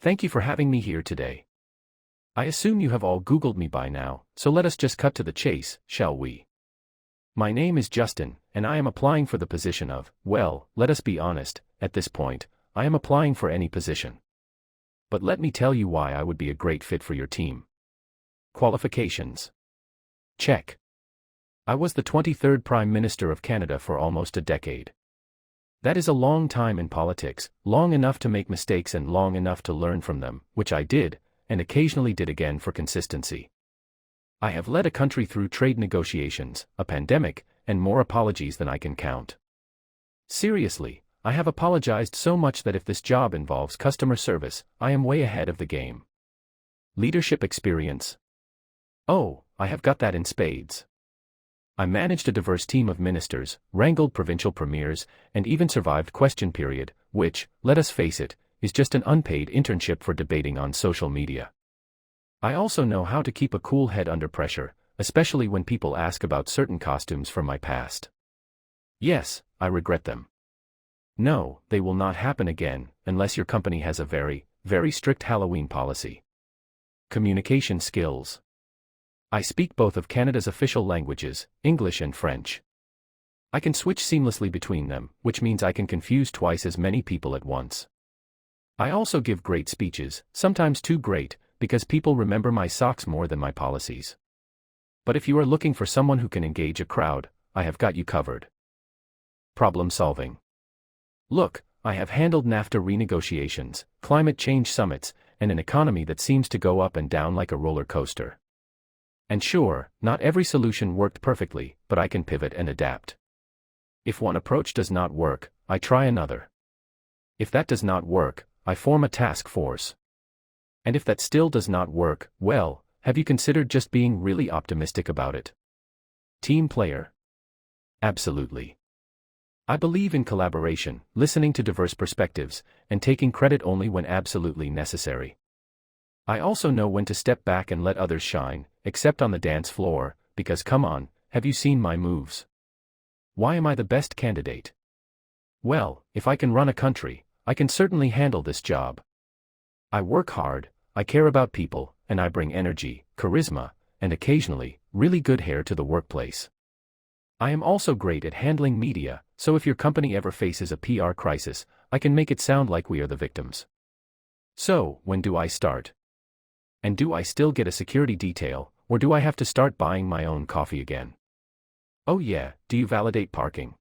Thank you for having me here today. I assume you have all Googled me by now, so let us just cut to the chase, shall we? My name is Justin, and I am applying for the position of, well, let us be honest, at this point, I am applying for any position. But let me tell you why I would be a great fit for your team. Qualifications. Check. I was the 23rd Prime Minister of Canada for almost a decade. That is a long time in politics, long enough to make mistakes and long enough to learn from them, which I did, and occasionally did again for consistency. I have led a country through trade negotiations, a pandemic, and more apologies than I can count. Seriously, I have apologized so much that if this job involves customer service, I am way ahead of the game. Leadership experience. Oh, I have got that in spades. I managed a diverse team of ministers, wrangled provincial premiers, and even survived question period, which, let us face it, is just an unpaid internship for debating on social media. I also know how to keep a cool head under pressure, especially when people ask about certain costumes from my past. Yes, I regret them. No, they will not happen again, unless your company has a very, very strict Halloween policy. Communication skills. I speak both of Canada's official languages, English and French. I can switch seamlessly between them, which means I can confuse twice as many people at once. I also give great speeches, sometimes too great, because people remember my socks more than my policies. But if you are looking for someone who can engage a crowd, I have got you covered. Problem solving. Look, I have handled NAFTA renegotiations, climate change summits, and an economy that seems to go up and down like a roller coaster. And sure, not every solution worked perfectly, but I can pivot and adapt. If one approach does not work, I try another. If that does not work, I form a task force. And if that still does not work, well, have you considered just being really optimistic about it? Team player? Absolutely. I believe in collaboration, listening to diverse perspectives, and taking credit only when absolutely necessary. I also know when to step back and let others shine, except on the dance floor, because come on, have you seen my moves? Why am I the best candidate? Well, if I can run a country, I can certainly handle this job. I work hard, I care about people, and I bring energy, charisma, and occasionally, really good hair to the workplace. I am also great at handling media, so if your company ever faces a PR crisis, I can make it sound like we are the victims. So, when do I start? And do I still get a security detail, or do I have to start buying my own coffee again? Oh yeah, do you validate parking?